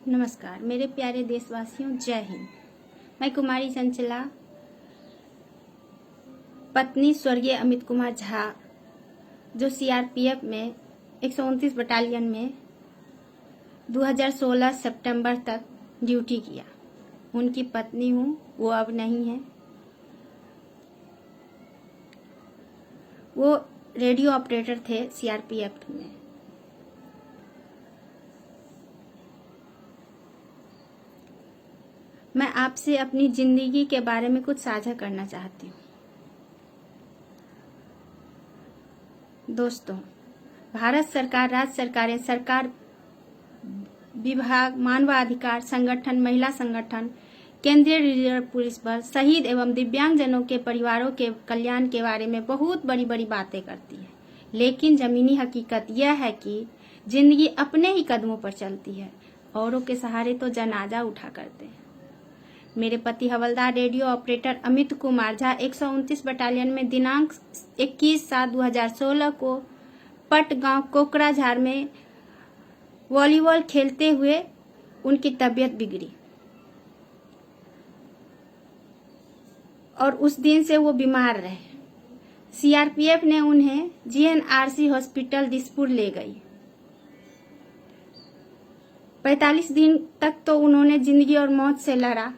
नमस्कार मेरे प्यारे देशवासियों, जय हिंद। मैं कुमारी चंचला, पत्नी स्वर्गीय अमित कुमार झा, जो सीआरपीएफ में 129 बटालियन में 2016 सितंबर तक ड्यूटी किया, उनकी पत्नी हूँ। वो अब नहीं है। वो रेडियो ऑपरेटर थे सीआरपीएफ में। मैं आपसे अपनी जिंदगी के बारे में कुछ साझा करना चाहती हूँ। दोस्तों, भारत सरकार, राज्य सरकारें, सरकार विभाग, मानवाधिकार संगठन, महिला संगठन, केंद्रीय रिजर्व पुलिस बल, शहीद एवं दिव्यांगजनों के परिवारों के कल्याण के बारे में बहुत बड़ी बड़ी बातें करती है, लेकिन जमीनी हकीकत यह है कि जिंदगी अपने ही कदमों पर चलती है। औरों के सहारे तो जनाजा उठा करते हैं। मेरे पति हवलदार radio operator Amit Kumar Jha 129 battalion में दिनांक 21/7/2016 को पट गांव कोकराझार में वॉलीबॉल खेलते हुए उनकी तबीयत बिगड़ी और उस दिन से वो बीमार रहे। सीआरपीएफ ने उन्हें जीएनआरसी हॉस्पिटल दिसपुर ले गई। 45 दिन तक तो उन्होंने जिंदगी और मौत से लड़ा,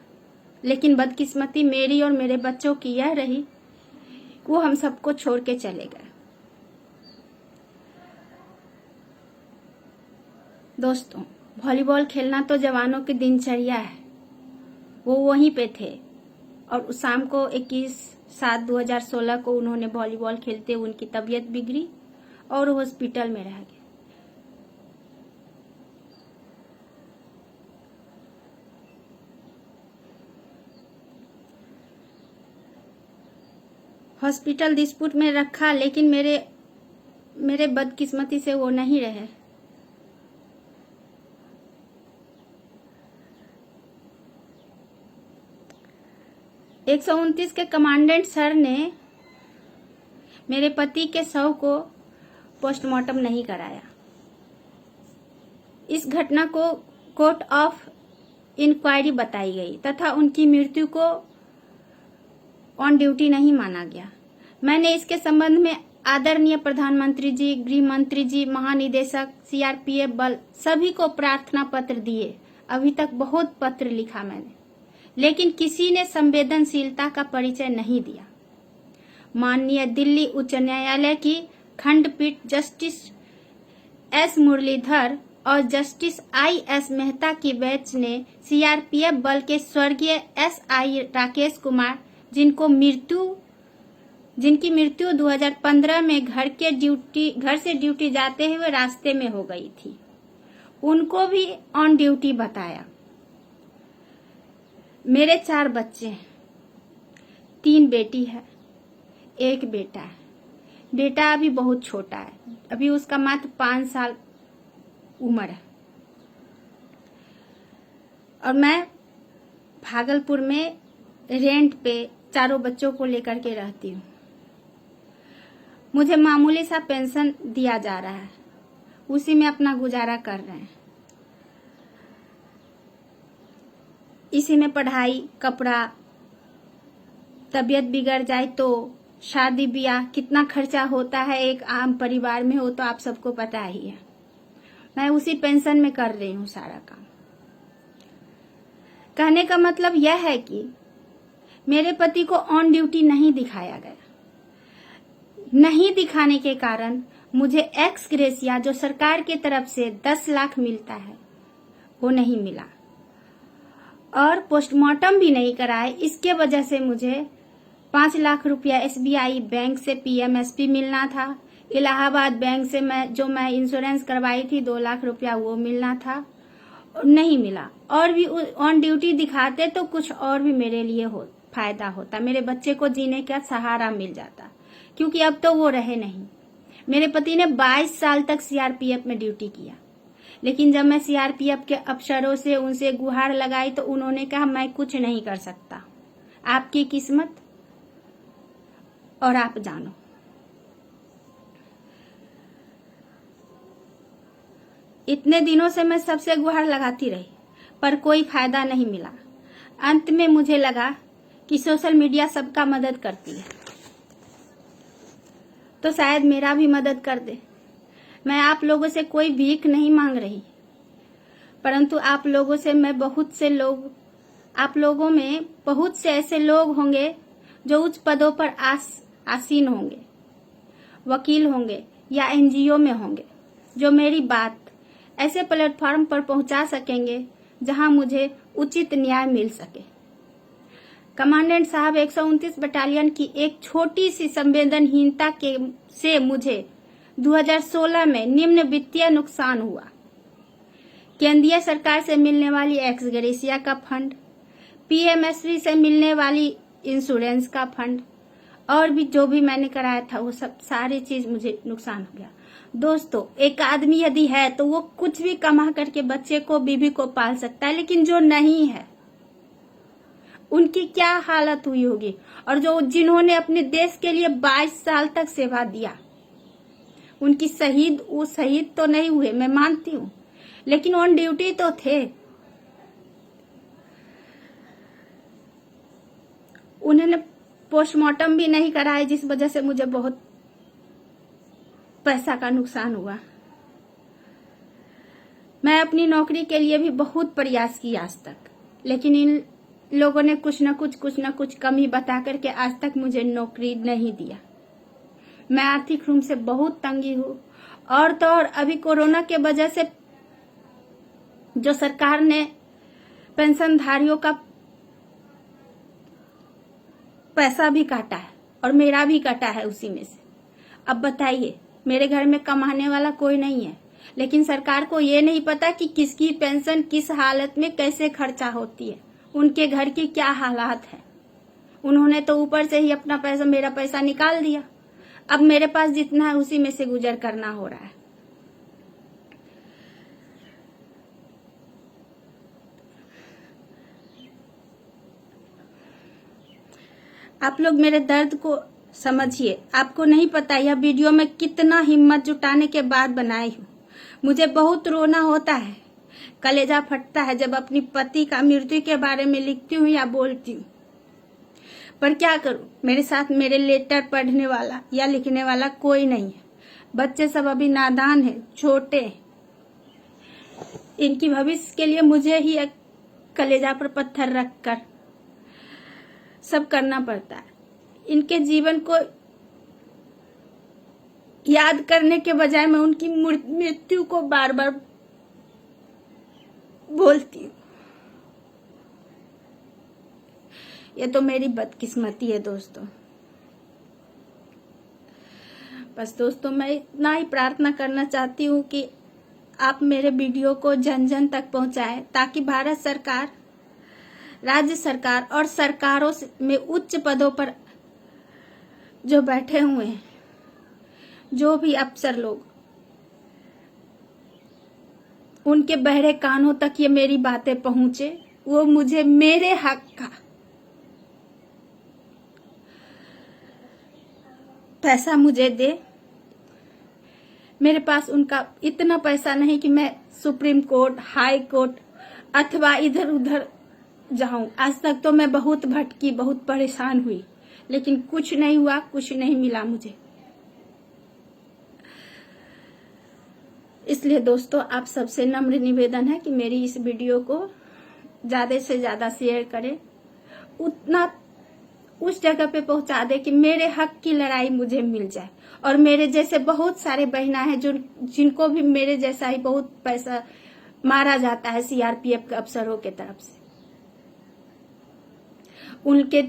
लेकिन बदकिस्मती मेरी और मेरे बच्चों की यह रही, वो हम सबको छोड़ के चले गए। दोस्तों, वॉलीबॉल खेलना तो जवानों की दिनचर्या है। वो वहीं पे थे और उस शाम को 21/7/2016 को उन्होंने वॉलीबॉल खेलते उनकी तबीयत बिगड़ी और हॉस्पिटल में रह गए। हॉस्पिटल दिसपुर में रखा, लेकिन मेरे बदकिस्मती से वो नहीं रहे। एक 129 के कमांडेंट सर ने मेरे पति के शव को पोस्टमार्टम नहीं कराया। इस घटना को कोर्ट ऑफ इंक्वायरी बताई गई तथा उनकी मृत्यु को ऑन ड्यूटी नहीं माना गया। मैंने इसके संबंध में आदरणीय प्रधानमंत्री जी, गृह मंत्री जी, महानिदेशक सीआरपीएफ बल सभी को प्रार्थना पत्र दिए। अभी तक बहुत पत्र लिखा मैंने, लेकिन किसी ने संवेदनशीलता का परिचय नहीं दिया। माननीय दिल्ली उच्च न्यायालय की खंडपीठ जस्टिस एस मुरलीधर और जस्टिस आई.एस. मेहता की बेंच ने सीआरपीएफ बल के स्वर्गीय एसआई राकेश कुमार, जिनकी मृत्यु 2015 में घर से ड्यूटी जाते हुए रास्ते में हो गई थी, उनको भी ऑन ड्यूटी बताया। मेरे 4 बच्चे हैं, 3 बेटी है, 1 बेटा है। बेटा अभी बहुत छोटा है, अभी उसका मात्र 5 साल उम्र है और मैं भागलपुर में रेंट पे चारों बच्चों को लेकर के रहती हूँ। मुझे मामूली सा पेंशन दिया जा रहा है, उसी में अपना गुजारा कर रहे हैं। इसी में पढ़ाई, कपड़ा, तबीयत बिगड़ जाए तो शादी ब्याह, कितना खर्चा होता है एक आम परिवार में, हो तो आप सबको पता ही है। मैं उसी पेंशन में कर रही हूँ सारा काम। कहने का मतलब यह है कि मेरे पति को ऑन ड्यूटी नहीं दिखाया गया। नहीं दिखाने के कारण मुझे एक्स ग्रेसिया, जो सरकार की तरफ से 10 लाख मिलता है, वो नहीं मिला और पोस्टमार्टम भी नहीं कराए। इसके वजह से मुझे 5 लाख रुपया एसबीआई बैंक से पीएमएसपी मिलना था। इलाहाबाद बैंक से मैं इंश्योरेंस करवाई थी 2 लाख रुपया, वो मिलना था, नहीं मिला। और भी ऑन ड्यूटी दिखाते तो कुछ और भी मेरे लिए फायदा होता, मेरे बच्चे को जीने का सहारा मिल जाता, क्योंकि अब तो वो रहे नहीं। मेरे पति ने 22 साल तक सीआरपीएफ में ड्यूटी किया, लेकिन जब मैं सीआरपीएफ के अफसरों से उनसे गुहार लगाई तो उन्होंने कहा मैं कुछ नहीं कर सकता, आपकी किस्मत और आप जानो। इतने दिनों से मैं सबसे गुहार लगाती रही, पर कोई फायदा नहीं मिला। अंत में मुझे लगा कि सोशल मीडिया सबका मदद करती है, तो शायद मेरा भी मदद कर दे। मैं आप लोगों से कोई भीख नहीं मांग रही, परंतु आप लोगों में बहुत से ऐसे लोग होंगे जो उच्च पदों पर आसीन होंगे, वकील होंगे या एनजीओ में होंगे, जो मेरी बात ऐसे प्लेटफॉर्म पर पहुंचा सकेंगे जहां मुझे उचित न्याय मिल सके। कमांडेंट साहब, 129 बटालियन की एक छोटी सी संवेदनहीनता से मुझे 2016 में निम्न वित्तीय नुकसान हुआ। केंद्रीय सरकार से मिलने वाली एक्स ग्रेशिया का फंड, पीएमएसवी से मिलने वाली इंश्योरेंस का फंड और भी जो भी मैंने कराया था वो सब सारी चीज मुझे नुकसान हो गया। दोस्तों, एक आदमी यदि है तो वो कुछ भी कमा करके बच्चे को, बीवी को पाल सकता है, लेकिन जो नहीं है उनकी क्या हालत हुई होगी। और जिन्होंने अपने देश के लिए 22 साल तक सेवा दिया, उनकी वो शहीद तो नहीं हुए, मैं मानती हूँ, लेकिन ऑन ड्यूटी तो थे। उन्होंने पोस्टमार्टम भी नहीं कराया, जिस वजह से मुझे बहुत पैसा का नुकसान हुआ। मैं अपनी नौकरी के लिए भी बहुत प्रयास की आज तक, लेकिन इन लोगों ने कुछ न कुछ कमी बता करके आज तक मुझे नौकरी नहीं दिया। मैं आर्थिक रूप से बहुत तंगी हूँ। और तो और अभी कोरोना के वजह से जो सरकार ने पेंशनधारियों का पैसा भी काटा है और मेरा भी कटा है उसी में से। अब बताइए, मेरे घर में कमाने वाला कोई नहीं है, लेकिन सरकार को ये नहीं पता कि किसकी पेंशन किस हालत में कैसे खर्चा होती है, उनके घर की क्या हालात है। उन्होंने तो ऊपर से ही अपना पैसा, मेरा पैसा निकाल दिया। अब मेरे पास जितना है उसी में से गुजर करना हो रहा है। आप लोग मेरे दर्द को समझिए। आपको नहीं पता यह वीडियो मैं कितना हिम्मत जुटाने के बाद बनाई हूँ। मुझे बहुत रोना होता है, कलेजा फटता है जब अपनी पति का मृत्यु के बारे में लिखती हूँ या बोलती हूँ, पर क्या करूँ, मेरे साथ मेरे लेटर पढ़ने वाला या लिखने वाला कोई नहीं है। बच्चे सब अभी नादान है, छोटे हैं। इनकी भविष्य के लिए मुझे ही एक कलेजा पर पत्थर रखकर सब करना पड़ता है। इनके जीवन को याद करने के बजाय मैं उनकी मृत्यु को बार बार बोलती हूँ। ये तो मेरी बदकिस्मती है दोस्तों। बस दोस्तों, मैं इतना ही प्रार्थना करना चाहती हूँ कि आप मेरे वीडियो को जन जन तक पहुंचाएं, ताकि भारत सरकार, राज्य सरकार और सरकारों में उच्च पदों पर जो बैठे हुए हैं, जो भी अफसर लोग, उनके बहरे कानों तक ये मेरी बातें पहुंचे, वो मुझे मेरे हक का पैसा मुझे दे। मेरे पास उनका इतना पैसा नहीं कि मैं सुप्रीम कोर्ट, हाई कोर्ट अथवा इधर उधर जाऊं। आज तक तो मैं बहुत भटकी, बहुत परेशान हुई, लेकिन कुछ नहीं हुआ, कुछ नहीं मिला मुझे। इसलिए दोस्तों, आप सबसे नम्र निवेदन है कि मेरी इस वीडियो को ज्यादा से ज्यादा शेयर करें, उतना उस जगह पे पहुंचा दे कि मेरे हक की लड़ाई मुझे मिल जाए। और मेरे जैसे बहुत सारे बहना है जिनको भी मेरे जैसा ही बहुत पैसा मारा जाता है सीआरपीएफ के अफसरों के तरफ से। उनके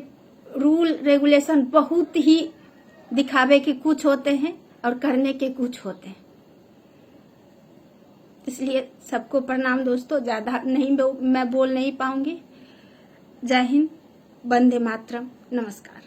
रूल रेगुलेशन बहुत ही दिखावे के कुछ होते हैं और करने के कुछ होते हैं। इसलिए सबको प्रणाम दोस्तों, ज्यादा नहीं मैं बोल नहीं पाऊंगी। जय हिंद, वंदे मातरम, नमस्कार।